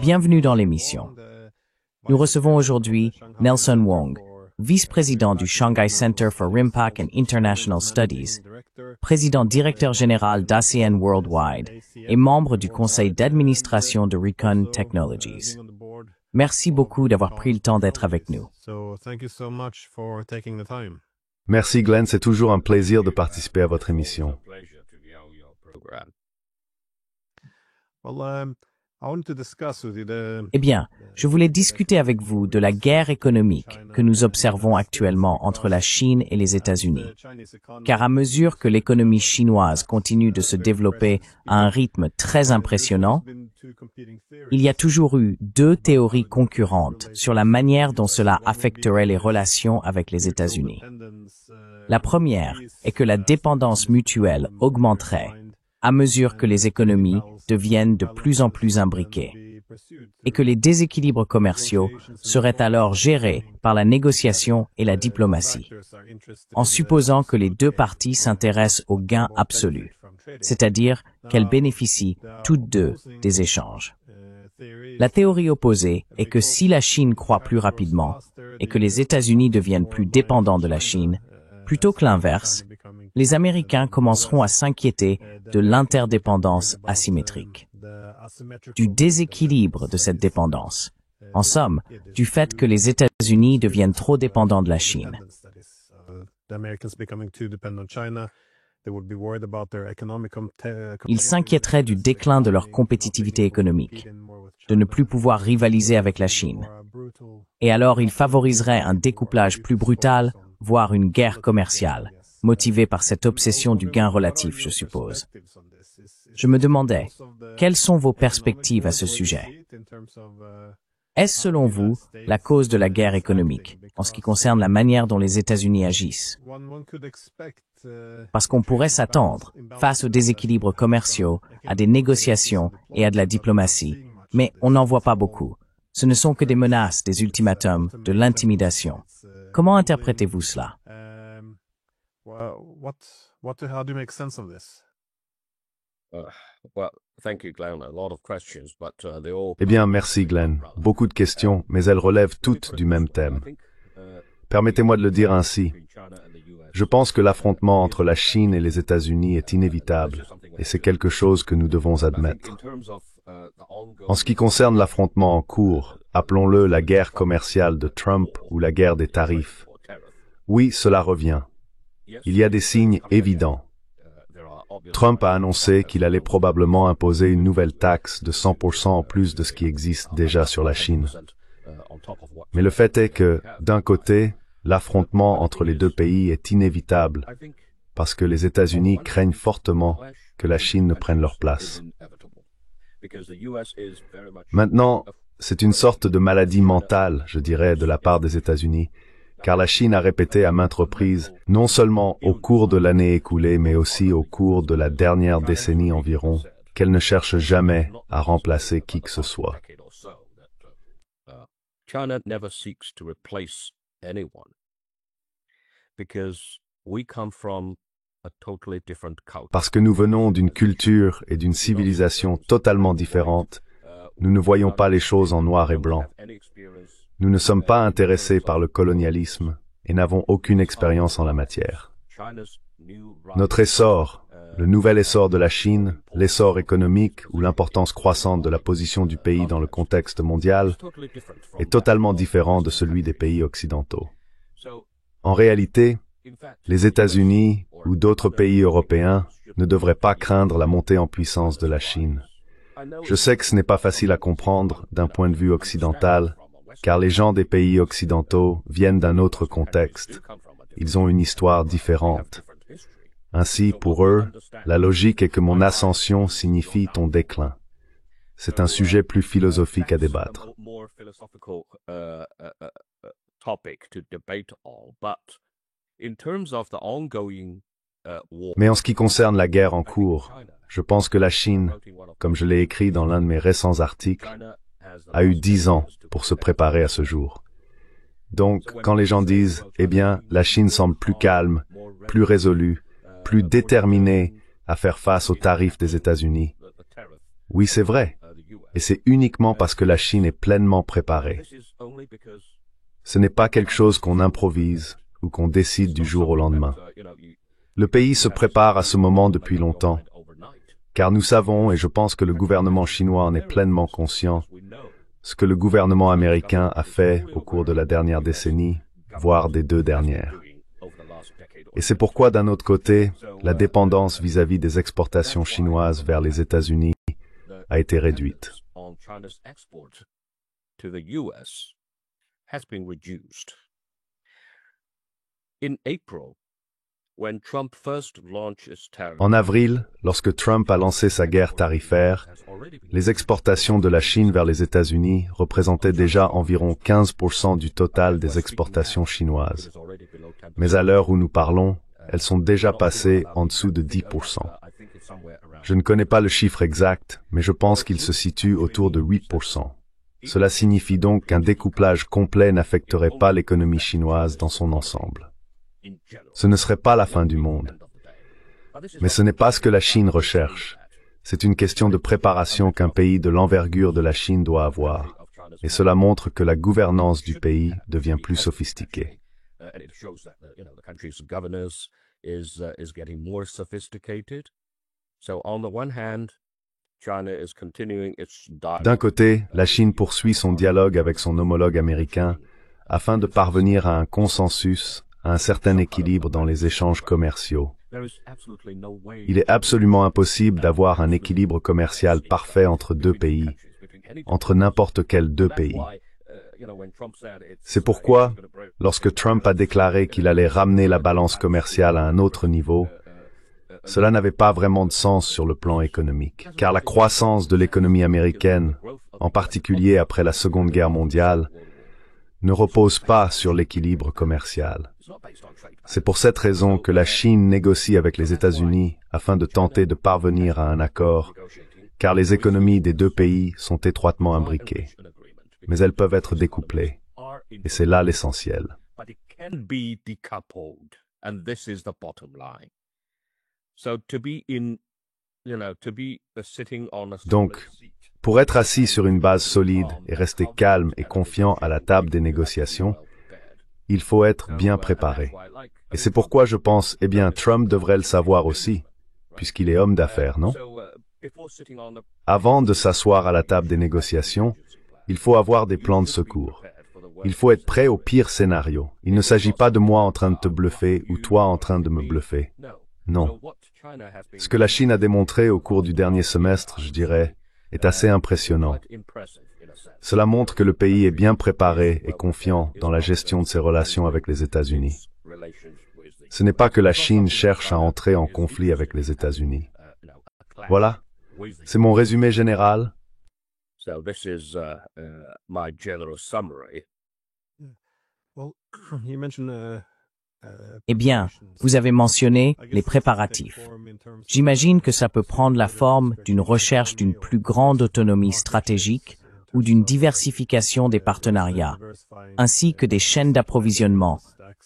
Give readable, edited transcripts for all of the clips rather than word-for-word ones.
Bienvenue dans l'émission. Nous recevons aujourd'hui Nelson Wong, vice-président du Shanghai Center for RIMPAC and International Studies, président directeur général d'ASEAN Worldwide et membre du conseil d'administration de Recon Technologies. Merci beaucoup d'avoir pris le temps d'être avec nous. Merci Glenn, c'est toujours un plaisir de participer à votre émission. Eh bien, je voulais discuter avec vous de la guerre économique que nous observons actuellement entre la Chine et les États-Unis. Car à mesure que l'économie chinoise continue de se développer à un rythme très impressionnant, il y a toujours eu deux théories concurrentes sur la manière dont cela affecterait les relations avec les États-Unis. La première est que la dépendance mutuelle augmenterait à mesure que les économies deviennent de plus en plus imbriquées, et que les déséquilibres commerciaux seraient alors gérés par la négociation et la diplomatie, en supposant que les deux parties s'intéressent au gain absolu, c'est-à-dire qu'elles bénéficient toutes deux des échanges. La théorie opposée est que si la Chine croît plus rapidement et que les États-Unis deviennent plus dépendants de la Chine, plutôt que l'inverse, les Américains commenceront à s'inquiéter de l'interdépendance asymétrique, du déséquilibre de cette dépendance. En somme, du fait que les États-Unis deviennent trop dépendants de la Chine. Ils s'inquiéteraient du déclin de leur compétitivité économique, de ne plus pouvoir rivaliser avec la Chine. Et alors ils favoriseraient un découplage plus brutal, voire une guerre commerciale, motivée par cette obsession du gain relatif, je suppose. Je me demandais, quelles sont vos perspectives à ce sujet? Est-ce selon vous la cause de la guerre économique, en ce qui concerne la manière dont les États-Unis agissent? Parce qu'on pourrait s'attendre, face aux déséquilibres commerciaux, à des négociations et à de la diplomatie, mais on n'en voit pas beaucoup. Ce ne sont que des menaces, des ultimatums, de l'intimidation. Comment interprétez-vous cela? Eh bien, merci Glenn. Beaucoup de questions, mais elles relèvent toutes du même thème. Permettez-moi de le dire ainsi. Je pense que l'affrontement entre la Chine et les États-Unis est inévitable, et c'est quelque chose que nous devons admettre. En ce qui concerne l'affrontement en cours, appelons-le la guerre commerciale de Trump ou la guerre des tarifs. Oui, cela revient. Il y a des signes évidents. Trump a annoncé qu'il allait probablement imposer une nouvelle taxe de 100% en plus de ce qui existe déjà sur la Chine. Mais le fait est que, d'un côté, l'affrontement entre les deux pays est inévitable, parce que les États-Unis craignent fortement que la Chine ne prenne leur place. Maintenant, c'est une sorte de maladie mentale, je dirais, de la part des États-Unis, car la Chine a répété à maintes reprises, non seulement au cours de l'année écoulée, mais aussi au cours de la dernière décennie environ, qu'elle ne cherche jamais à remplacer qui que ce soit. China never seeks to replace anyone because we come from a totally different culture. Parce que nous venons d'une culture et d'une civilisation totalement différentes, nous ne voyons pas les choses en noir et blanc. Nous ne sommes pas intéressés par le colonialisme et n'avons aucune expérience en la matière. Notre essor, le nouvel essor de la Chine, l'essor économique ou l'importance croissante de la position du pays dans le contexte mondial est totalement différent de celui des pays occidentaux. En réalité, les États-Unis ou d'autres pays européens ne devraient pas craindre la montée en puissance de la Chine. Je sais que ce n'est pas facile à comprendre d'un point de vue occidental, car les gens des pays occidentaux viennent d'un autre contexte. Ils ont une histoire différente. Ainsi, pour eux, la logique est que mon ascension signifie ton déclin. C'est un sujet plus philosophique à débattre. Mais en ce qui concerne la guerre en cours, je pense que la Chine, comme je l'ai écrit dans l'un de mes récents articles, a eu 10 ans pour se préparer à ce jour. Donc, quand les gens disent « Eh bien, la Chine semble plus calme, plus résolue, plus déterminée à faire face aux tarifs des États-Unis », Oui, c'est vrai. Et c'est uniquement parce que la Chine est pleinement préparée. Ce n'est pas quelque chose qu'on improvise ou qu'on décide du jour au lendemain. Le pays se prépare à ce moment depuis longtemps, car nous savons, et je pense que le gouvernement chinois en est pleinement conscient, ce que le gouvernement américain a fait au cours de la dernière décennie, voire des 2 dernières. Et c'est pourquoi, d'un autre côté, la dépendance vis-à-vis des exportations chinoises vers les États-Unis a été réduite. En avril, lorsque Trump a lancé sa guerre tarifaire, les exportations de la Chine vers les États-Unis représentaient déjà environ 15% du total des exportations chinoises. Mais à l'heure où nous parlons, elles sont déjà passées en dessous de 10%. Je ne connais pas le chiffre exact, mais je pense qu'il se situe autour de 8%. Cela signifie donc qu'un découplage complet n'affecterait pas l'économie chinoise dans son ensemble. Ce ne serait pas la fin du monde. Mais ce n'est pas ce que la Chine recherche. C'est une question de préparation qu'un pays de l'envergure de la Chine doit avoir. Et cela montre que la gouvernance du pays devient plus sophistiquée. D'un côté, la Chine poursuit son dialogue avec son homologue américain afin de parvenir à un consensus, à un certain équilibre dans les échanges commerciaux. Il est absolument impossible d'avoir un équilibre commercial parfait entre 2 pays, entre n'importe quels 2 pays. C'est pourquoi, lorsque Trump a déclaré qu'il allait ramener la balance commerciale à un autre niveau, cela n'avait pas vraiment de sens sur le plan économique, car la croissance de l'économie américaine, en particulier après la Seconde Guerre mondiale, ne repose pas sur l'équilibre commercial. C'est pour cette raison que la Chine négocie avec les États-Unis afin de tenter de parvenir à un accord, car les économies des 2 pays sont étroitement imbriquées. Mais elles peuvent être découplées, et c'est là l'essentiel. Donc, pour être assis sur une base solide et rester calme et confiant à la table des négociations, il faut être bien préparé. Et c'est pourquoi je pense, Trump devrait le savoir aussi, puisqu'il est homme d'affaires, non? Avant de s'asseoir à la table des négociations, il faut avoir des plans de secours. Il faut être prêt au pire scénario. Il ne s'agit pas de moi en train de te bluffer ou toi en train de me bluffer. Non. Ce que la Chine a démontré au cours du dernier semestre, je dirais, est assez impressionnant. Cela montre que le pays est bien préparé et confiant dans la gestion de ses relations avec les États-Unis. Ce n'est pas que la Chine cherche à entrer en conflit avec les États-Unis. Voilà, c'est mon résumé général. Eh bien, vous avez mentionné les préparatifs. J'imagine que ça peut prendre la forme d'une recherche d'une plus grande autonomie stratégique ou d'une diversification des partenariats, ainsi que des chaînes d'approvisionnement,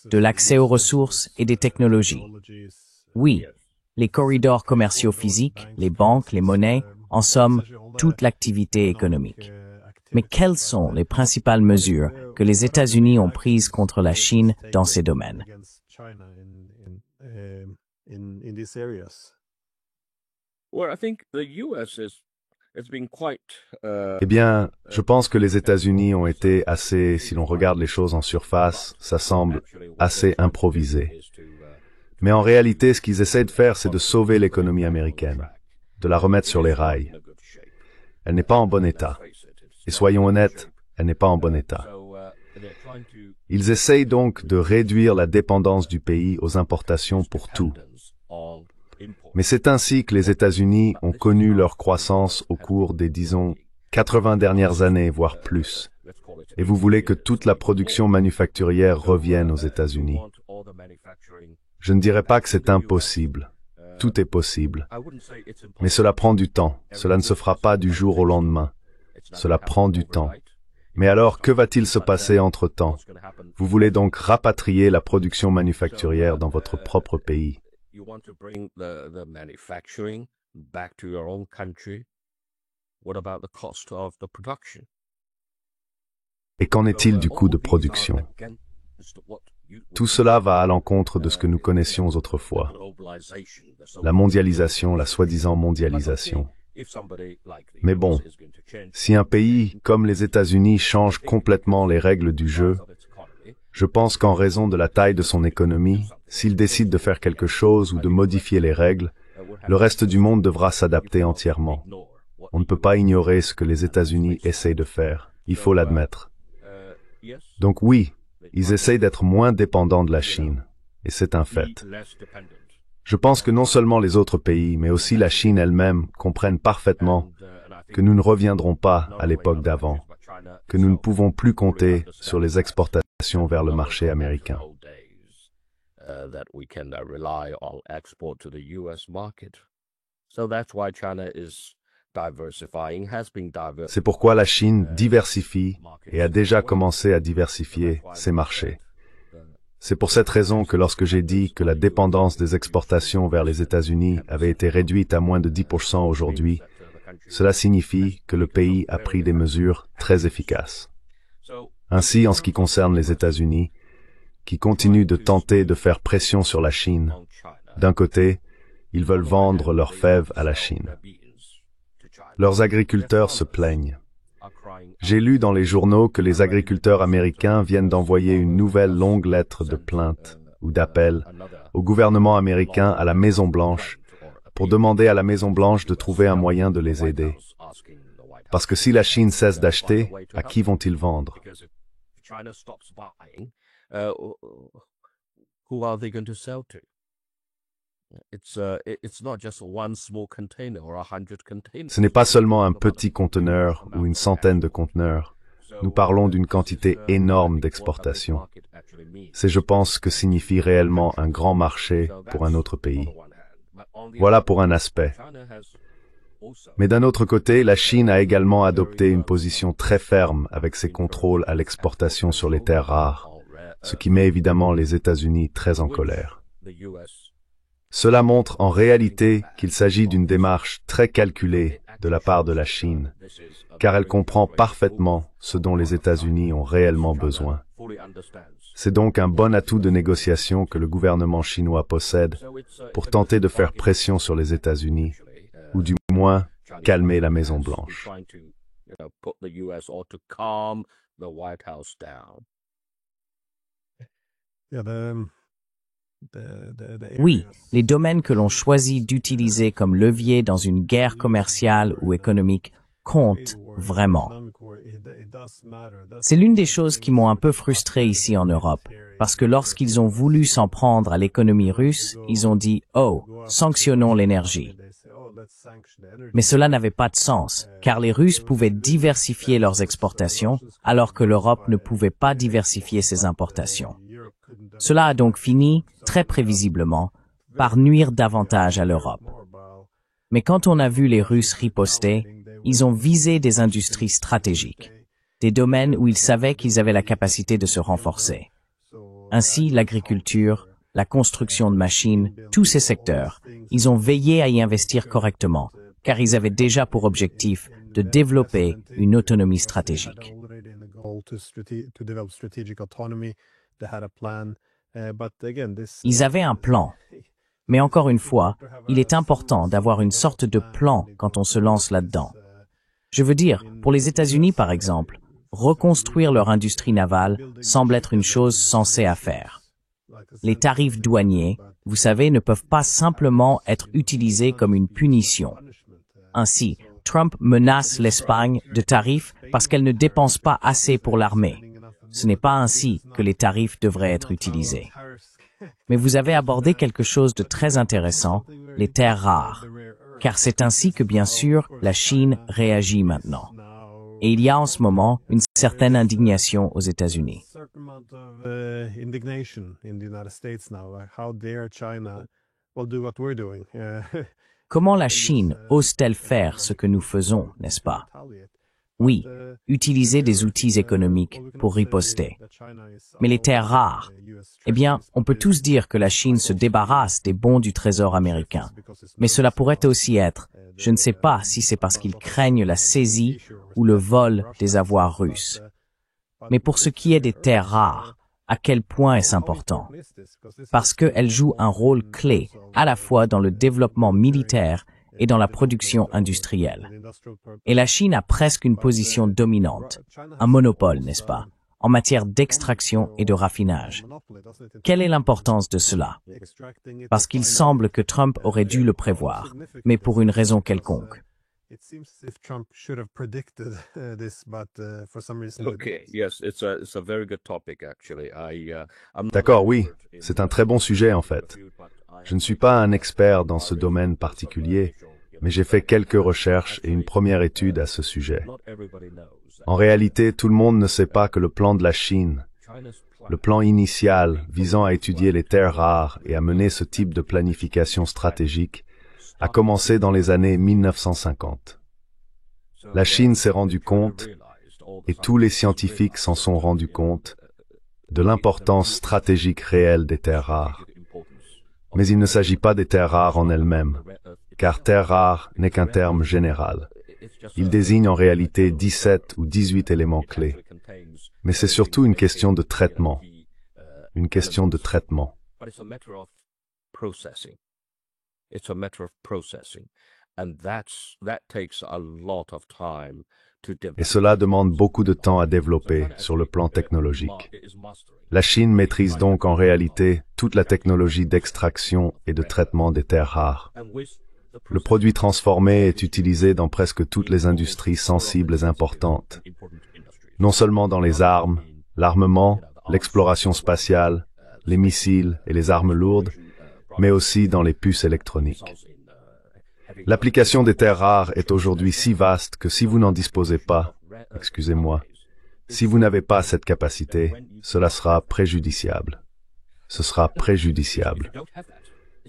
de l'accès aux ressources et des technologies. Oui, les corridors commerciaux physiques, les banques, les monnaies, en somme, toute l'activité économique. Mais quelles sont les principales mesures que les États-Unis ont prises contre la Chine dans ces domaines? Je pense que les États-Unis ont été assez, si l'on regarde les choses en surface, ça semble assez improvisé. Mais en réalité, ce qu'ils essaient de faire, c'est de sauver l'économie américaine, de la remettre sur les rails. Elle n'est pas en bon état. Et soyons honnêtes, elle n'est pas en bon état. Ils essayent donc de réduire la dépendance du pays aux importations pour tout. Mais c'est ainsi que les États-Unis ont connu leur croissance au cours des, disons, 80 dernières années, voire plus. Et vous voulez que toute la production manufacturière revienne aux États-Unis. Je ne dirais pas que c'est impossible. Tout est possible. Mais cela prend du temps. Cela ne se fera pas du jour au lendemain. Cela prend du temps. Mais alors, que va-t-il se passer entre-temps? Vous voulez donc rapatrier la production manufacturière dans votre propre pays. What about the cost of the production? Et qu'en est-il du coût de production? Tout cela va à l'encontre de ce que nous connaissions autrefois. La mondialisation, la soi-disant mondialisation. Mais bon, si un pays comme les États-Unis change complètement les règles du jeu, je pense qu'en raison de la taille de son économie, s'il décide de faire quelque chose ou de modifier les règles, le reste du monde devra s'adapter entièrement. On ne peut pas ignorer ce que les États-Unis essayent de faire, il faut l'admettre. Donc oui, ils essayent d'être moins dépendants de la Chine, et c'est un fait. Je pense que non seulement les autres pays, mais aussi la Chine elle-même comprennent parfaitement que nous ne reviendrons pas à l'époque d'avant, que nous ne pouvons plus compter sur les exportations vers le marché américain. C'est pourquoi la Chine diversifie et a déjà commencé à diversifier ses marchés. C'est pour cette raison que lorsque j'ai dit que la dépendance des exportations vers les États-Unis avait été réduite à moins de 10% aujourd'hui, cela signifie que le pays a pris des mesures très efficaces. Ainsi, en ce qui concerne les États-Unis, qui continuent de tenter de faire pression sur la Chine, d'un côté, ils veulent vendre leurs fèves à la Chine. Leurs agriculteurs se plaignent. J'ai lu dans les journaux que les agriculteurs américains viennent d'envoyer une nouvelle longue lettre de plainte ou d'appel au gouvernement américain à la Maison-Blanche pour demander à la Maison-Blanche de trouver un moyen de les aider. Parce que si la Chine cesse d'acheter, à qui vont-ils vendre? Ce n'est pas seulement un petit conteneur ou une centaine de conteneurs. Nous parlons d'une quantité énorme d'exportation. C'est, je pense, que signifie réellement un grand marché pour un autre pays. Voilà pour un aspect. Mais d'un autre côté, la Chine a également adopté une position très ferme avec ses contrôles à l'exportation sur les terres rares, ce qui met évidemment les États-Unis très en colère. Cela montre en réalité qu'il s'agit d'une démarche très calculée de la part de la Chine, car elle comprend parfaitement ce dont les États-Unis ont réellement besoin. C'est donc un bon atout de négociation que le gouvernement chinois possède pour tenter de faire pression sur les États-Unis, ou du moins calmer la Maison-Blanche. Oui, les domaines que l'on choisit d'utiliser comme levier dans une guerre commerciale ou économique comptent vraiment. C'est l'une des choses qui m'ont un peu frustré ici en Europe, parce que lorsqu'ils ont voulu s'en prendre à l'économie russe, ils ont dit « Oh, sanctionnons l'énergie ». Mais cela n'avait pas de sens, car les Russes pouvaient diversifier leurs exportations, alors que l'Europe ne pouvait pas diversifier ses importations. Cela a donc fini, très prévisiblement, par nuire davantage à l'Europe. Mais quand on a vu les Russes riposter, ils ont visé des industries stratégiques, des domaines où ils savaient qu'ils avaient la capacité de se renforcer. Ainsi, l'agriculture, la construction de machines, tous ces secteurs, ils ont veillé à y investir correctement, car ils avaient déjà pour objectif de développer une autonomie stratégique. Ils avaient un plan. Mais encore une fois, il est important d'avoir une sorte de plan quand on se lance là-dedans. Je veux dire, pour les États-Unis par exemple, reconstruire leur industrie navale semble être une chose sensée à faire. Les tarifs douaniers, vous savez, ne peuvent pas simplement être utilisés comme une punition. Ainsi, Trump menace l'Espagne de tarifs parce qu'elle ne dépense pas assez pour l'armée. Ce n'est pas ainsi que les tarifs devraient être utilisés. Mais vous avez abordé quelque chose de très intéressant, les terres rares. Car c'est ainsi que, bien sûr, la Chine réagit maintenant. Et il y a en ce moment une certaine indignation aux États-Unis. Comment la Chine ose-t-elle faire ce que nous faisons, n'est-ce pas? Oui, utiliser des outils économiques pour riposter. Mais les terres rares, eh bien, on peut tous dire que la Chine se débarrasse des bons du Trésor américain. Mais cela pourrait aussi être, je ne sais pas si c'est parce qu'ils craignent la saisie ou le vol des avoirs russes. Mais pour ce qui est des terres rares, à quel point est-ce important? Parce qu'elles jouent un rôle clé à la fois dans le développement militaire et dans la production industrielle. Et la Chine a presque une position dominante, un monopole, n'est-ce pas, en matière d'extraction et de raffinage. Quelle est l'importance de cela? Parce qu'il semble que Trump aurait dû le prévoir, mais pour une raison quelconque. D'accord, oui, c'est un très bon sujet en fait. Je ne suis pas un expert dans ce domaine particulier, mais j'ai fait quelques recherches et une première étude à ce sujet. En réalité, tout le monde ne sait pas que le plan de la Chine, le plan initial visant à étudier les terres rares et à mener ce type de planification stratégique, a commencé dans les années 1950. La Chine s'est rendue compte, et tous les scientifiques s'en sont rendus compte, de l'importance stratégique réelle des terres rares. Mais il ne s'agit pas des terres rares en elles-mêmes, car terre rare n'est qu'un terme général. Il désigne en réalité 17 ou 18 éléments clés. Mais c'est surtout une question de traitement. Une question de traitement. Et cela demande beaucoup de temps à développer sur le plan technologique. La Chine maîtrise donc en réalité toute la technologie d'extraction et de traitement des terres rares. Le produit transformé est utilisé dans presque toutes les industries sensibles et importantes, non seulement dans les armes, l'armement, l'exploration spatiale, les missiles et les armes lourdes, mais aussi dans les puces électroniques. L'application des terres rares est aujourd'hui si vaste que si vous n'en disposez pas, excusez-moi, si vous n'avez pas cette capacité, cela sera préjudiciable. Ce sera préjudiciable.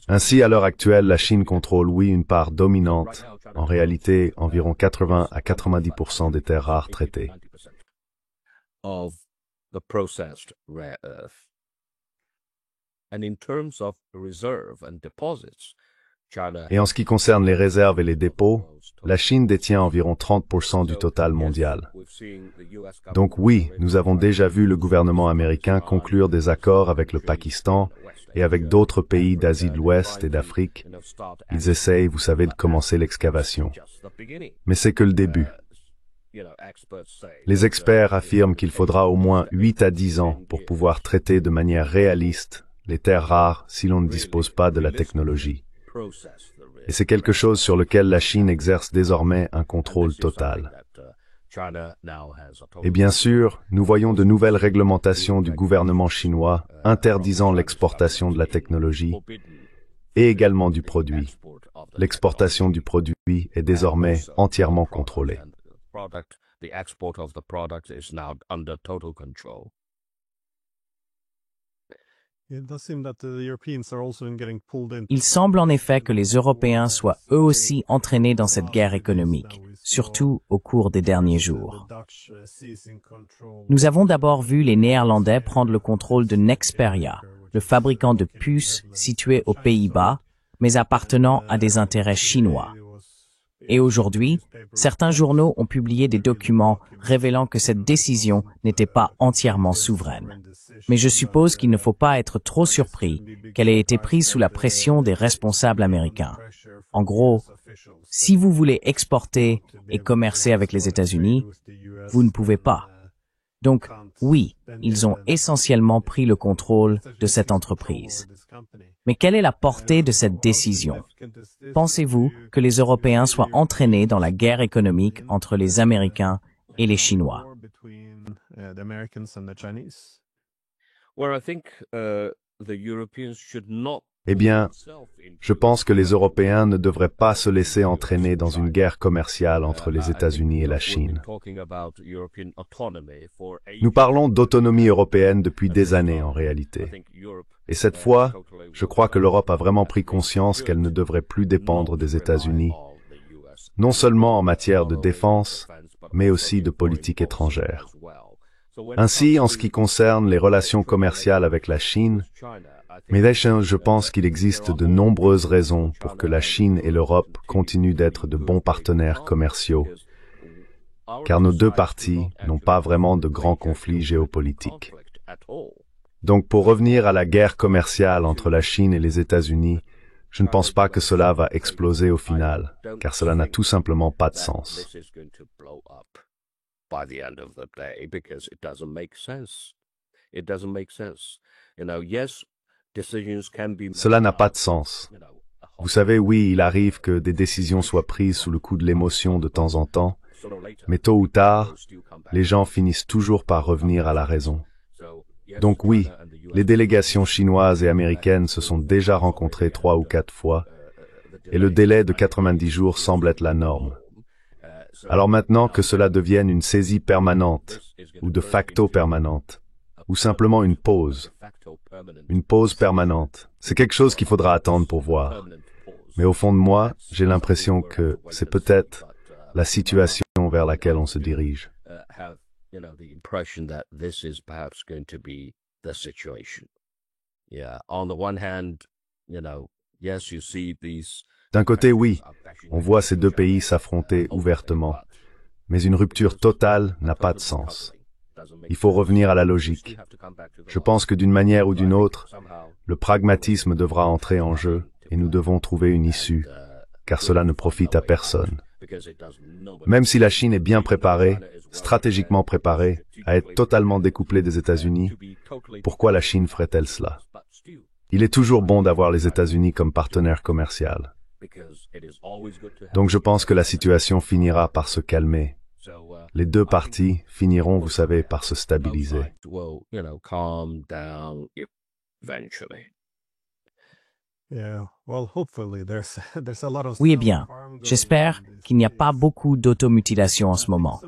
Ainsi, à l'heure actuelle, la Chine contrôle, oui, une part dominante, en réalité, environ 80 à 90% des terres rares traitées. Et en ce qui concerne les réserves et les dépôts, la Chine détient environ 30% du total mondial. Donc oui, nous avons déjà vu le gouvernement américain conclure des accords avec le Pakistan et avec d'autres pays d'Asie de l'Ouest et d'Afrique. Ils essayent, vous savez, de commencer l'excavation. Mais c'est que le début. Les experts affirment qu'il faudra au moins 8 à 10 ans pour pouvoir traiter de manière réaliste les terres rares si l'on ne dispose pas de la technologie. Et c'est quelque chose sur lequel la Chine exerce désormais un contrôle total. Et bien sûr, nous voyons de nouvelles réglementations du gouvernement chinois interdisant l'exportation de la technologie et également du produit. L'exportation du produit est désormais entièrement contrôlée. Il semble en effet que les Européens soient eux aussi entraînés dans cette guerre économique, surtout au cours des derniers jours. Nous avons d'abord vu les Néerlandais prendre le contrôle de Nexperia, le fabricant de puces situé aux Pays-Bas, mais appartenant à des intérêts chinois. Et aujourd'hui, certains journaux ont publié des documents révélant que cette décision n'était pas entièrement souveraine. Mais je suppose qu'il ne faut pas être trop surpris qu'elle ait été prise sous la pression des responsables américains. En gros, si vous voulez exporter et commercer avec les États-Unis, vous ne pouvez pas. Donc, oui, ils ont essentiellement pris le contrôle de cette entreprise. Mais quelle est la portée de cette décision? Pensez-vous que les Européens soient entraînés dans la guerre économique entre les Américains et les Chinois? Eh bien, je pense que les Européens ne devraient pas se laisser entraîner dans une guerre commerciale entre les États-Unis et la Chine. Nous parlons d'autonomie européenne depuis des années en réalité. Et cette fois, je crois que l'Europe a vraiment pris conscience qu'elle ne devrait plus dépendre des États-Unis, non seulement en matière de défense, mais aussi de politique étrangère. Ainsi, en ce qui concerne les relations commerciales avec la Chine, je pense qu'il existe de nombreuses raisons pour que la Chine et l'Europe continuent d'être de bons partenaires commerciaux, car nos deux parties n'ont pas vraiment de grands conflits géopolitiques. Donc, pour revenir à la guerre commerciale entre la Chine et les États-Unis, je ne pense pas que cela va exploser au final, car cela n'a tout simplement pas de sens. Cela n'a pas de sens. Vous savez, oui, il arrive que des décisions soient prises sous le coup de l'émotion de temps en temps, mais tôt ou tard, les gens finissent toujours par revenir à la raison. Donc oui, les délégations chinoises et américaines se sont déjà rencontrées 3 ou 4 fois, et le délai de 90 jours semble être la norme. Alors maintenant que cela devienne une saisie permanente, ou de facto permanente, ou simplement une pause permanente, c'est quelque chose qu'il faudra attendre pour voir. Mais au fond de moi, j'ai l'impression que c'est peut-être la situation vers laquelle on se dirige. D'un côté, oui, on voit ces deux pays s'affronter ouvertement, mais une rupture totale n'a pas de sens. Il faut revenir à la logique. Je pense que d'une manière ou d'une autre, le pragmatisme devra entrer en jeu et nous devons trouver une issue, car cela ne profite à personne. Même si la Chine est bien préparée, stratégiquement préparée, à être totalement découplée des États-Unis, pourquoi la Chine ferait-elle cela? Il est toujours bon d'avoir les États-Unis comme partenaire commercial. Donc je pense que la situation finira par se calmer. Les deux parties finiront, vous savez, par se stabiliser. Oui, eh bien, j'espère qu'il n'y a pas beaucoup d'automutilation en ce moment.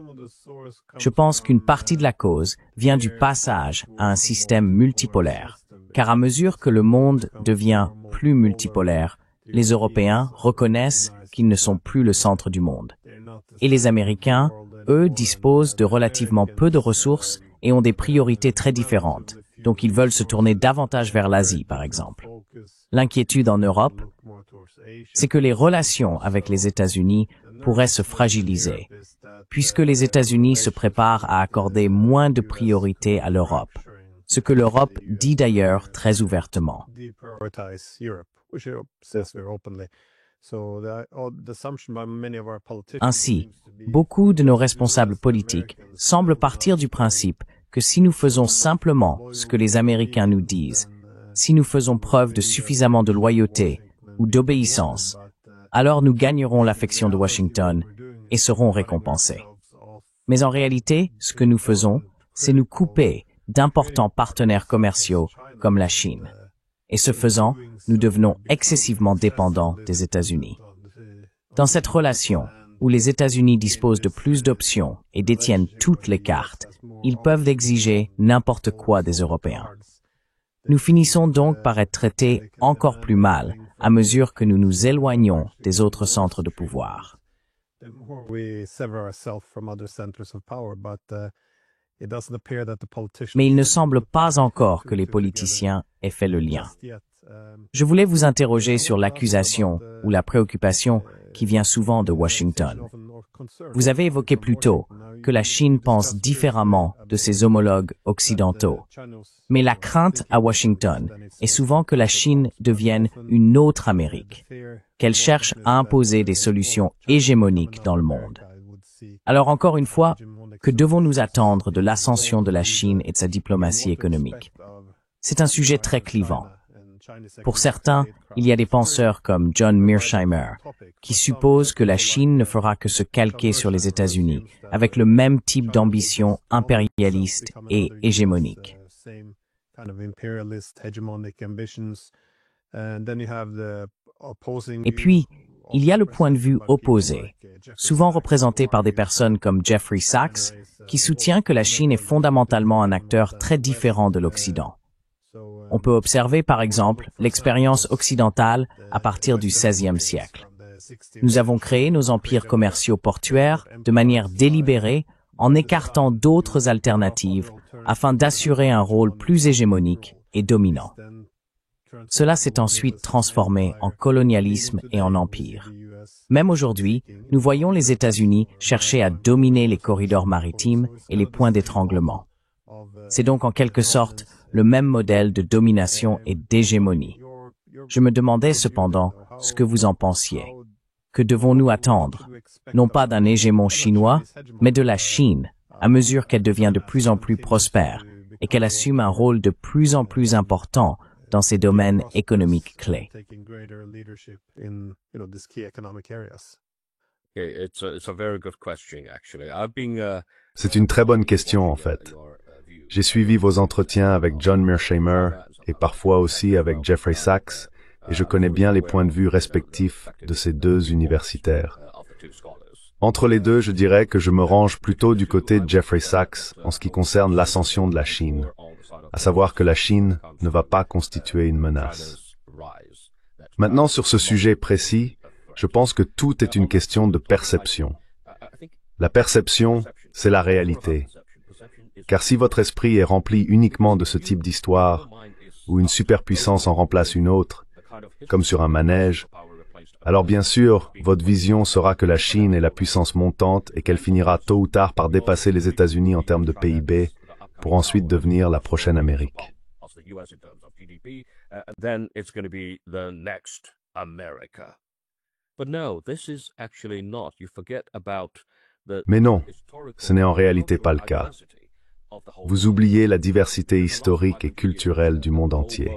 Je pense qu'une partie de la cause vient du passage à un système multipolaire, car à mesure que le monde devient plus multipolaire, les Européens reconnaissent qu'ils ne sont plus le centre du monde. Et les Américains, eux, disposent de relativement peu de ressources et ont des priorités très différentes, donc ils veulent se tourner davantage vers l'Asie, par exemple. L'inquiétude en Europe, c'est que les relations avec les États-Unis pourraient se fragiliser, puisque les États-Unis se préparent à accorder moins de priorité à l'Europe, ce que l'Europe dit d'ailleurs très ouvertement. Ainsi, beaucoup de nos responsables politiques semblent partir du principe que si nous faisons simplement ce que les Américains nous disent, si nous faisons preuve de suffisamment de loyauté ou d'obéissance, alors nous gagnerons l'affection de Washington et serons récompensés. Mais en réalité, ce que nous faisons, c'est nous couper d'importants partenaires commerciaux comme la Chine. Et ce faisant, nous devenons excessivement dépendants des États-Unis. Dans cette relation, où les États-Unis disposent de plus d'options et détiennent toutes les cartes, ils peuvent exiger n'importe quoi des Européens. Nous finissons donc par être traités encore plus mal à mesure que nous nous éloignons des autres centres de pouvoir. Mais il ne semble pas encore que les politiciens aient fait le lien. Je voulais vous interroger sur l'accusation ou la préoccupation qui vient souvent de Washington. Vous avez évoqué plus tôt que la Chine pense différemment de ses homologues occidentaux. Mais la crainte à Washington est souvent que la Chine devienne une autre Amérique, qu'elle cherche à imposer des solutions hégémoniques dans le monde. Alors encore une fois, que devons-nous attendre de l'ascension de la Chine et de sa diplomatie économique? C'est un sujet très clivant. Pour certains, il y a des penseurs comme John Mearsheimer qui supposent que la Chine ne fera que se calquer sur les États-Unis avec le même type d'ambition impérialiste et hégémonique. Et puis, il y a le point de vue opposé, souvent représenté par des personnes comme Jeffrey Sachs, qui soutient que la Chine est fondamentalement un acteur très différent de l'Occident. On peut observer, par exemple, l'expérience occidentale à partir du XVIe siècle. Nous avons créé nos empires commerciaux portuaires de manière délibérée en écartant d'autres alternatives afin d'assurer un rôle plus hégémonique et dominant. Cela s'est ensuite transformé en colonialisme et en empire. Même aujourd'hui, nous voyons les États-Unis chercher à dominer les corridors maritimes et les points d'étranglement. C'est donc en quelque sorte le même modèle de domination et d'hégémonie. Je me demandais cependant ce que vous en pensiez. Que devons-nous attendre? Non pas d'un hégémon chinois, mais de la Chine, à mesure qu'elle devient de plus en plus prospère et qu'elle assume un rôle de plus en plus important dans ces domaines économiques clés. C'est une très bonne question, en fait. J'ai suivi vos entretiens avec John Mearsheimer et parfois aussi avec Jeffrey Sachs, et je connais bien les points de vue respectifs de ces deux universitaires. Entre les deux, je dirais que je me range plutôt du côté de Jeffrey Sachs en ce qui concerne l'ascension de la Chine, à savoir que la Chine ne va pas constituer une menace. Maintenant, sur ce sujet précis, je pense que tout est une question de perception. La perception, c'est la réalité. Car si votre esprit est rempli uniquement de ce type d'histoire, où une superpuissance en remplace une autre, comme sur un manège, alors bien sûr, votre vision sera que la Chine est la puissance montante et qu'elle finira tôt ou tard par dépasser les États-Unis en termes de PIB, pour ensuite devenir la prochaine Amérique. Mais non, ce n'est en réalité pas le cas. Vous oubliez la diversité historique et culturelle du monde entier.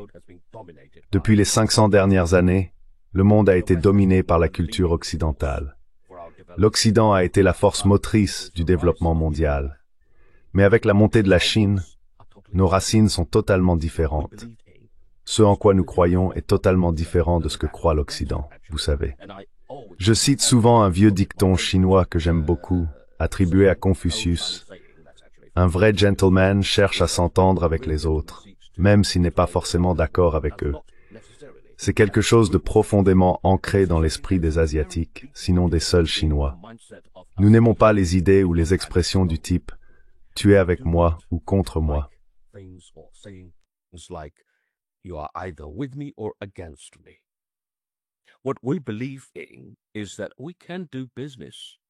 Depuis les 500 dernières années, le monde a été dominé par la culture occidentale. L'Occident a été la force motrice du développement mondial. Mais avec la montée de la Chine, nos racines sont totalement différentes. Ce en quoi nous croyons est totalement différent de ce que croit l'Occident, vous savez. Je cite souvent un vieux dicton chinois que j'aime beaucoup, attribué à Confucius. Un vrai gentleman cherche à s'entendre avec les autres, même s'il n'est pas forcément d'accord avec eux. C'est quelque chose de profondément ancré dans l'esprit des Asiatiques, sinon des seuls Chinois. Nous n'aimons pas les idées ou les expressions du type « tu es avec moi ou contre moi ».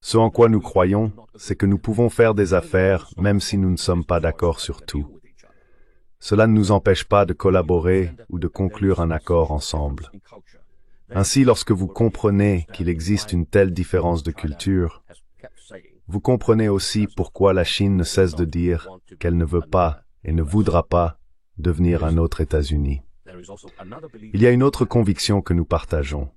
Ce en quoi nous croyons, c'est que nous pouvons faire des affaires même si nous ne sommes pas d'accord sur tout. Cela ne nous empêche pas de collaborer ou de conclure un accord ensemble. Ainsi, lorsque vous comprenez qu'il existe une telle différence de culture, vous comprenez aussi pourquoi la Chine ne cesse de dire qu'elle ne veut pas et ne voudra pas devenir un autre États-Unis. Il y a une autre conviction que nous partageons.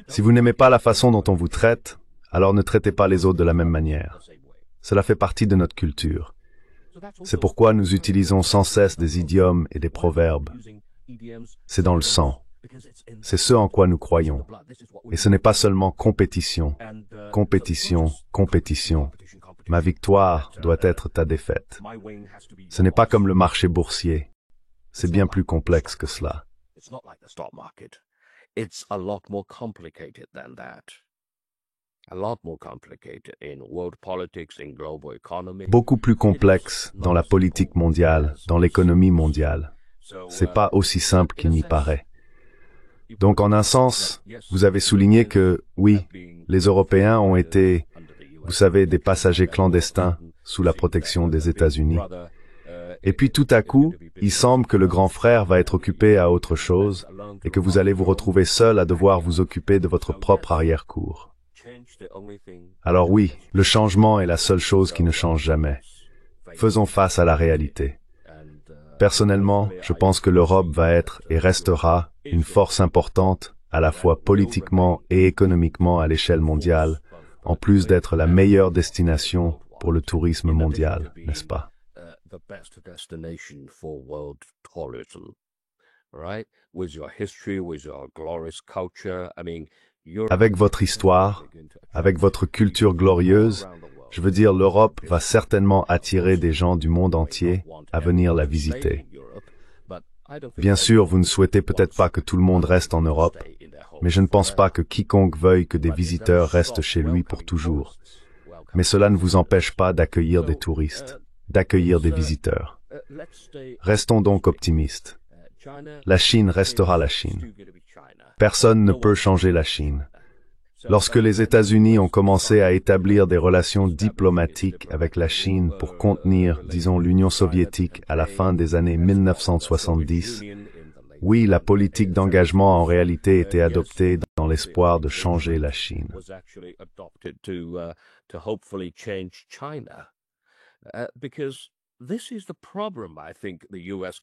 Si vous n'aimez pas la façon dont on vous traite, alors ne traitez pas les autres de la même manière. Cela fait partie de notre culture. C'est pourquoi nous utilisons sans cesse des idiomes et des proverbes. C'est dans le sang. C'est ce en quoi nous croyons. Et ce n'est pas seulement compétition. Compétition, compétition. Ma victoire doit être ta défaite. Ce n'est pas comme le marché boursier. C'est bien plus complexe que cela. Beaucoup plus complexe dans la politique mondiale, dans l'économie mondiale. C'est pas aussi simple qu'il n'y paraît. Donc, en un sens, vous avez souligné que, oui, les Européens ont été, vous savez, des passagers clandestins sous la protection des États-Unis. Et puis tout à coup, il semble que le grand frère va être occupé à autre chose et que vous allez vous retrouver seul à devoir vous occuper de votre propre arrière-cour. Alors oui, le changement est la seule chose qui ne change jamais. Faisons face à la réalité. Personnellement, je pense que l'Europe va être et restera une force importante, à la fois politiquement et économiquement à l'échelle mondiale, en plus d'être la meilleure destination pour le tourisme mondial, n'est-ce pas? Avec votre histoire, avec votre culture glorieuse, je veux dire, l'Europe va certainement attirer des gens du monde entier à venir la visiter. Bien sûr, vous ne souhaitez peut-être pas que tout le monde reste en Europe, mais je ne pense pas que quiconque veuille que des visiteurs restent chez lui pour toujours. Mais cela ne vous empêche pas d'accueillir des touristes, d'accueillir des visiteurs. Restons donc optimistes. La Chine restera la Chine. Personne ne peut changer la Chine. Lorsque les États-Unis ont commencé à établir des relations diplomatiques avec la Chine pour contenir, disons, l'Union soviétique à la fin des années 1970, oui, la politique d'engagement en réalité était adoptée dans l'espoir de changer la Chine.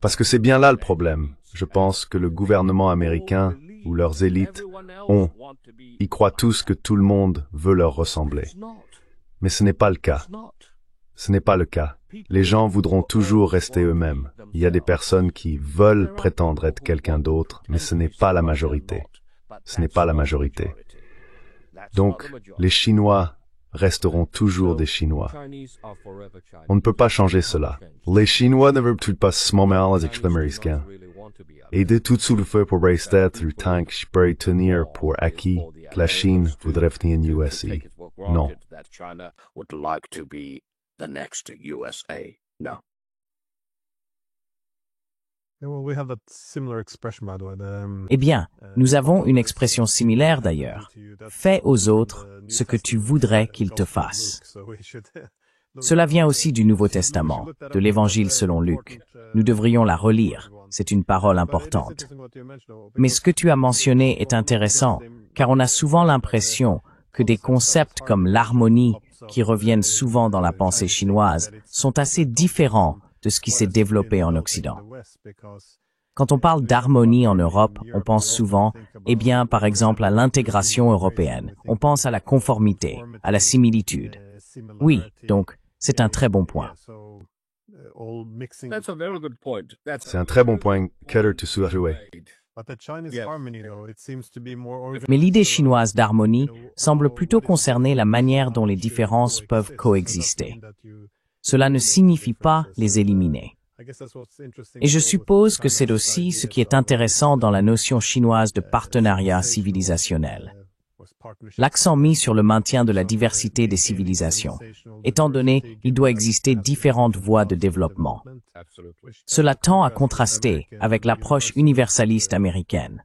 Parce que c'est bien là le problème. Je pense que le gouvernement américain ou leurs élites y croient tous que tout le monde veut leur ressembler. Mais ce n'est pas le cas. Ce n'est pas le cas. Les gens voudront toujours rester eux-mêmes. Il y a des personnes qui veulent prétendre être quelqu'un d'autre, mais ce n'est pas la majorité. Ce n'est pas la majorité. Donc, les Chinois resteront toujours des Chinois. On ne peut pas changer cela. Les Chinois ne veulent pas se mal avec les Américains. Et de tout ce fait pour rester tant que je peux tenir pour acquis que la Chine voudrait venir en USA. Non. Eh bien, nous avons une expression similaire d'ailleurs. Fais aux autres ce que tu voudrais qu'ils te fassent. Cela vient aussi du Nouveau Testament, de l'Évangile selon Luc. Nous devrions la relire, c'est une parole importante. Mais ce que tu as mentionné est intéressant, car on a souvent l'impression que des concepts comme l'harmonie, qui reviennent souvent dans la pensée chinoise, sont assez différents de ce qui s'est développé en Occident. Quand on parle d'harmonie en Europe, on pense souvent, eh bien, par exemple, à l'intégration européenne. On pense à la conformité, à la similitude. Oui, donc, c'est un très bon point. C'est un très bon point, Keter to soulever. Mais l'idée chinoise d'harmonie semble plutôt concerner la manière dont les différences peuvent coexister. Cela ne signifie pas les éliminer. Et je suppose que c'est aussi ce qui est intéressant dans la notion chinoise de partenariat civilisationnel. L'accent mis sur le maintien de la diversité des civilisations, étant donné qu'il doit exister différentes voies de développement. Cela tend à contraster avec l'approche universaliste américaine,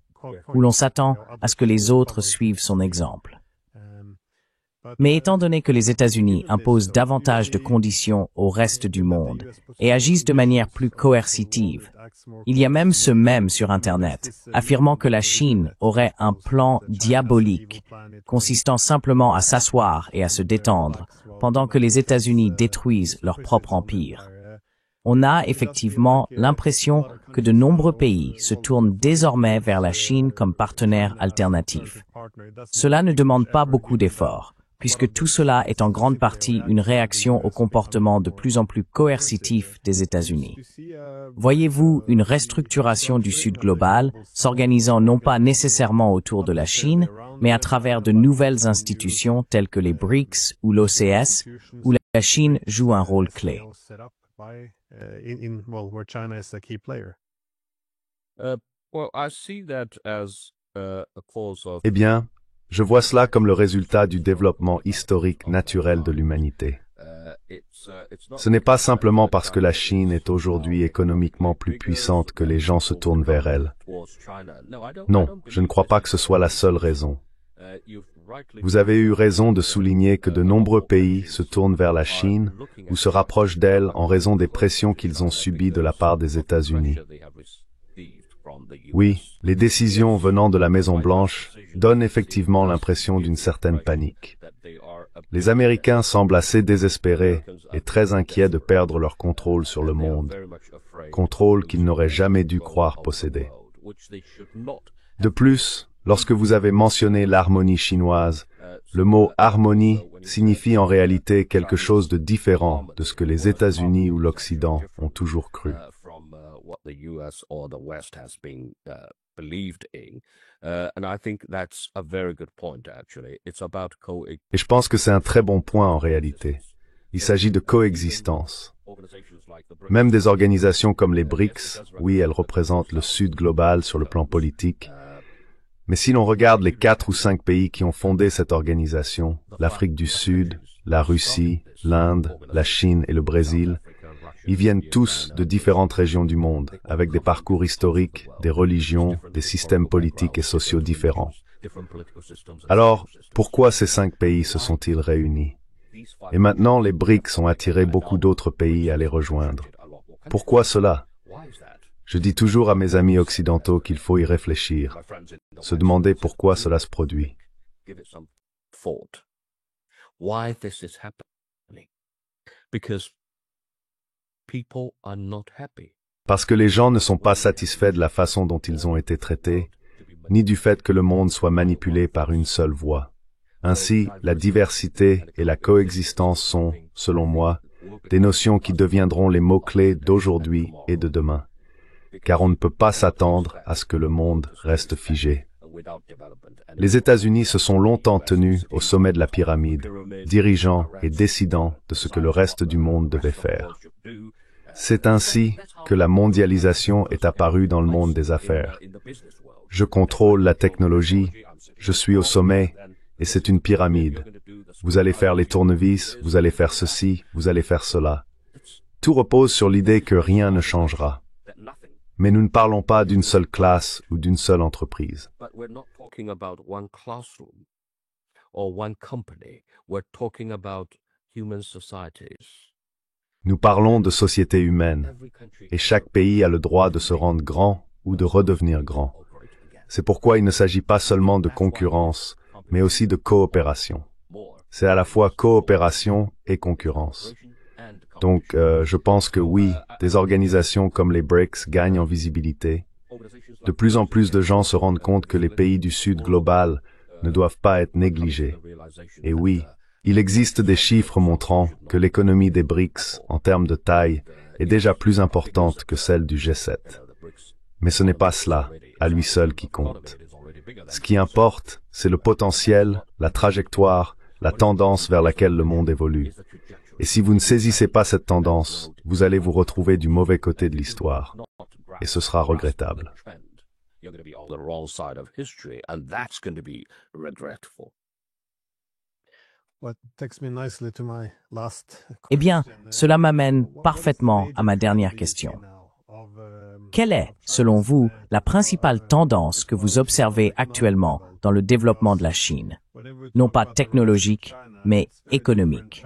où l'on s'attend à ce que les autres suivent son exemple. Mais étant donné que les États-Unis imposent davantage de conditions au reste du monde et agissent de manière plus coercitive, il y a même ce mème sur Internet affirmant que la Chine aurait un plan diabolique consistant simplement à s'asseoir et à se détendre pendant que les États-Unis détruisent leur propre empire. On a effectivement l'impression que de nombreux pays se tournent désormais vers la Chine comme partenaire alternatif. Cela ne demande pas beaucoup d'efforts, puisque tout cela est en grande partie une réaction au comportement de plus en plus coercitif des États-Unis. Voyez-vous une restructuration du Sud global s'organisant non pas nécessairement autour de la Chine, mais à travers de nouvelles institutions telles que les BRICS ou l'OCS, où la Chine joue un rôle clé. Eh bien, je vois cela comme le résultat du développement historique naturel de l'humanité. Ce n'est pas simplement parce que la Chine est aujourd'hui économiquement plus puissante que les gens se tournent vers elle. Non, je ne crois pas que ce soit la seule raison. Vous avez eu raison de souligner que de nombreux pays se tournent vers la Chine ou se rapprochent d'elle en raison des pressions qu'ils ont subies de la part des États-Unis. Oui, les décisions venant de la Maison-Blanche donnent effectivement l'impression d'une certaine panique. Les Américains semblent assez désespérés et très inquiets de perdre leur contrôle sur le monde, contrôle qu'ils n'auraient jamais dû croire posséder. De plus, lorsque vous avez mentionné l'harmonie chinoise, le mot harmonie signifie en réalité quelque chose de différent de ce que les États-Unis ou l'Occident ont toujours cru. Et je pense que c'est un très bon point en réalité. Il s'agit de coexistence. Même des organisations comme les BRICS, oui, elles représentent le Sud global sur le plan politique, Mais si l'on regarde les 4 ou 5 pays qui ont fondé cette organisation, l'Afrique du Sud, la Russie, l'Inde, la Chine et le Brésil, ils viennent tous de différentes régions du monde, avec des parcours historiques, des religions, des systèmes politiques et sociaux différents. Alors, pourquoi ces 5 pays se sont-ils réunis? Et maintenant, les BRICS ont attiré beaucoup d'autres pays à les rejoindre. Pourquoi cela? Je dis toujours à mes amis occidentaux qu'il faut y réfléchir, se demander pourquoi cela se produit. Parce que les gens ne sont pas satisfaits de la façon dont ils ont été traités, ni du fait que le monde soit manipulé par une seule voix. Ainsi, la diversité et la coexistence sont, selon moi, des notions qui deviendront les mots-clés d'aujourd'hui et de demain. Car on ne peut pas s'attendre à ce que le monde reste figé. Les États-Unis se sont longtemps tenus au sommet de la pyramide, dirigeant et décidant de ce que le reste du monde devait faire. C'est ainsi que la mondialisation est apparue dans le monde des affaires. Je contrôle la technologie, je suis au sommet, et c'est une pyramide. Vous allez faire les tournevis, vous allez faire ceci, vous allez faire cela. Tout repose sur l'idée que rien ne changera. Mais nous ne parlons pas d'une seule classe ou d'une seule entreprise. Nous parlons de sociétés humaines, et chaque pays a le droit de se rendre grand ou de redevenir grand. C'est pourquoi il ne s'agit pas seulement de concurrence, mais aussi de coopération. C'est à la fois coopération et concurrence. Donc, je pense que oui, des organisations comme les BRICS gagnent en visibilité. De plus en plus de gens se rendent compte que les pays du Sud global ne doivent pas être négligés. Et oui, il existe des chiffres montrant que l'économie des BRICS, en termes de taille, est déjà plus importante que celle du G7. Mais ce n'est pas cela, à lui seul, qui compte. Ce qui importe, c'est le potentiel, la trajectoire, la tendance vers laquelle le monde évolue. Et si vous ne saisissez pas cette tendance, vous allez vous retrouver du mauvais côté de l'histoire. Et ce sera regrettable. Eh bien, cela m'amène parfaitement à ma dernière question. Quelle est, selon vous, la principale tendance que vous observez actuellement dans le développement de la Chine? Non pas technologique, mais économique.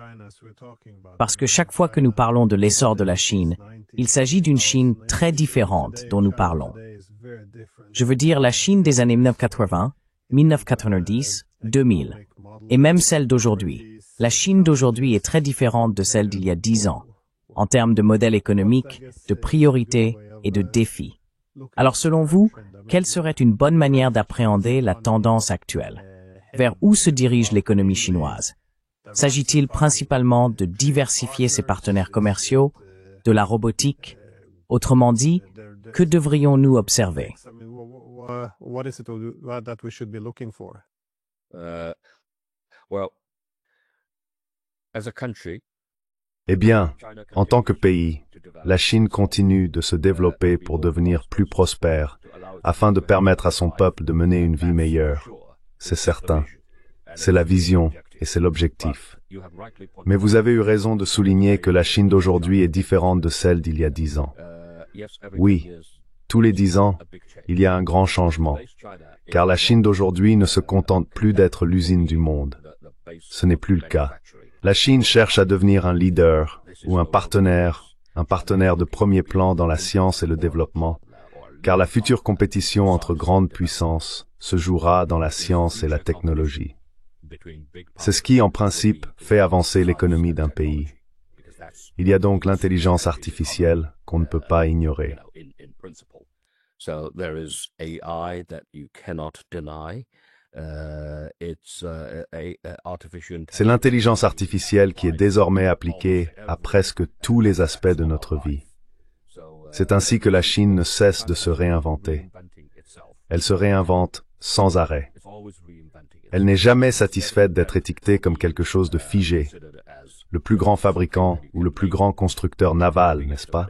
Parce que chaque fois que nous parlons de l'essor de la Chine, il s'agit d'une Chine très différente dont nous parlons. Je veux dire la Chine des années 1980, 1990, 2000, et même celle d'aujourd'hui. La Chine d'aujourd'hui est très différente de celle d'il y a 10 ans, en termes de modèle économique, de priorités et de défis. Alors selon vous, quelle serait une bonne manière d'appréhender la tendance actuelle? Vers où se dirige l'économie chinoise? S'agit-il principalement de diversifier ses partenaires commerciaux, de la robotique? Autrement dit, que devrions-nous observer? Eh bien, en tant que pays, la Chine continue de se développer pour devenir plus prospère, afin de permettre à son peuple de mener une vie meilleure. C'est certain. C'est la vision et c'est l'objectif. Mais vous avez eu raison de souligner que la Chine d'aujourd'hui est différente de celle d'il y a 10 ans. Oui, tous les 10 ans, il y a un grand changement, car la Chine d'aujourd'hui ne se contente plus d'être l'usine du monde. Ce n'est plus le cas. La Chine cherche à devenir un leader ou un partenaire de premier plan dans la science et le développement, car la future compétition entre grandes puissances se jouera dans la science et la technologie. C'est ce qui, en principe, fait avancer l'économie d'un pays. Il y a donc l'intelligence artificielle qu'on ne peut pas ignorer. C'est l'intelligence artificielle qui est désormais appliquée à presque tous les aspects de notre vie. C'est ainsi que la Chine ne cesse de se réinventer. Elle se réinvente sans arrêt. Elle n'est jamais satisfaite d'être étiquetée comme quelque chose de figé, le plus grand fabricant ou le plus grand constructeur naval, n'est-ce pas?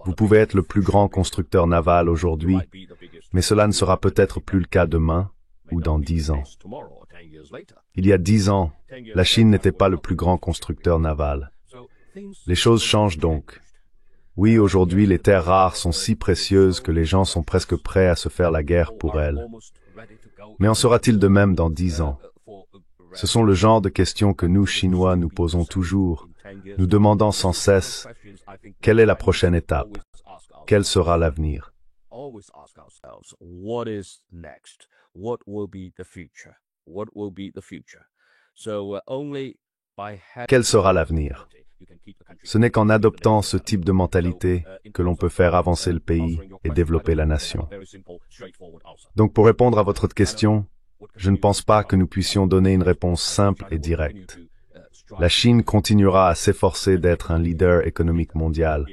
Vous pouvez être le plus grand constructeur naval aujourd'hui, Mais cela ne sera peut-être plus le cas demain ou dans 10 ans. Il y a 10 ans, la Chine n'était pas le plus grand constructeur naval. Les choses changent donc. Oui, aujourd'hui, les terres rares sont si précieuses que les gens sont presque prêts à se faire la guerre pour elles. Mais en sera-t-il de même dans 10 ans? Ce sont le genre de questions que nous, Chinois, nous posons toujours, nous demandant sans cesse, quelle est la prochaine étape? Quel sera l'avenir? Quel sera l'avenir? Ce n'est qu'en adoptant ce type de mentalité que l'on peut faire avancer le pays et développer la nation. Donc pour répondre à votre question, je ne pense pas que nous puissions donner une réponse simple et directe. La Chine continuera à s'efforcer d'être un leader économique mondial,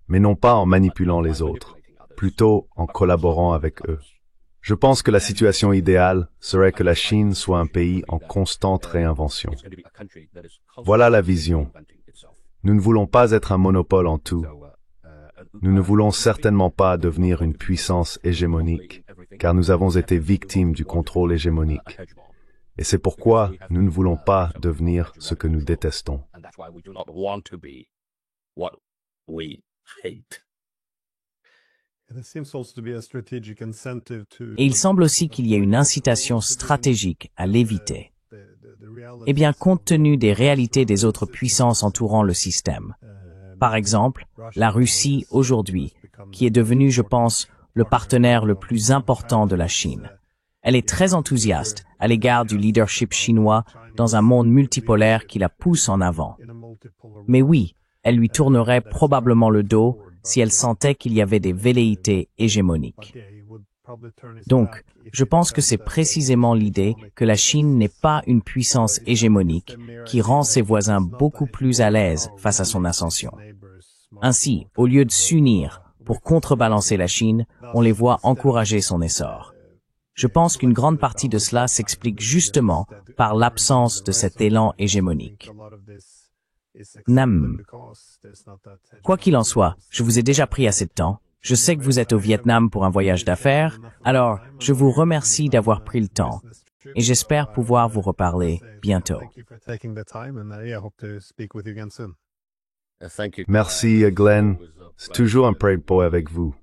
mais non pas en manipulant les autres, plutôt en collaborant avec eux. Je pense que la situation idéale serait que la Chine soit un pays en constante réinvention. Voilà la vision. Nous ne voulons pas être un monopole en tout. Nous ne voulons certainement pas devenir une puissance hégémonique, car nous avons été victimes du contrôle hégémonique. Et c'est pourquoi nous ne voulons pas devenir ce que nous détestons. Et il semble aussi qu'il y ait une incitation stratégique à l'éviter. Eh bien, compte tenu des réalités des autres puissances entourant le système. Par exemple, la Russie aujourd'hui, qui est devenue, je pense, le partenaire le plus important de la Chine. Elle est très enthousiaste à l'égard du leadership chinois dans un monde multipolaire qui la pousse en avant. Mais oui, elle lui tournerait probablement le dos si elle sentait qu'il y avait des velléités hégémoniques. Donc, je pense que c'est précisément l'idée que la Chine n'est pas une puissance hégémonique qui rend ses voisins beaucoup plus à l'aise face à son ascension. Ainsi, au lieu de s'unir pour contrebalancer la Chine, on les voit encourager son essor. Je pense qu'une grande partie de cela s'explique justement par l'absence de cet élan hégémonique. Nam. Quoi qu'il en soit, je vous ai déjà pris assez de temps. Je sais que vous êtes au Vietnam pour un voyage d'affaires, alors je vous remercie d'avoir pris le temps et j'espère pouvoir vous reparler bientôt. Merci, Glenn. C'est toujours un prayer avec vous.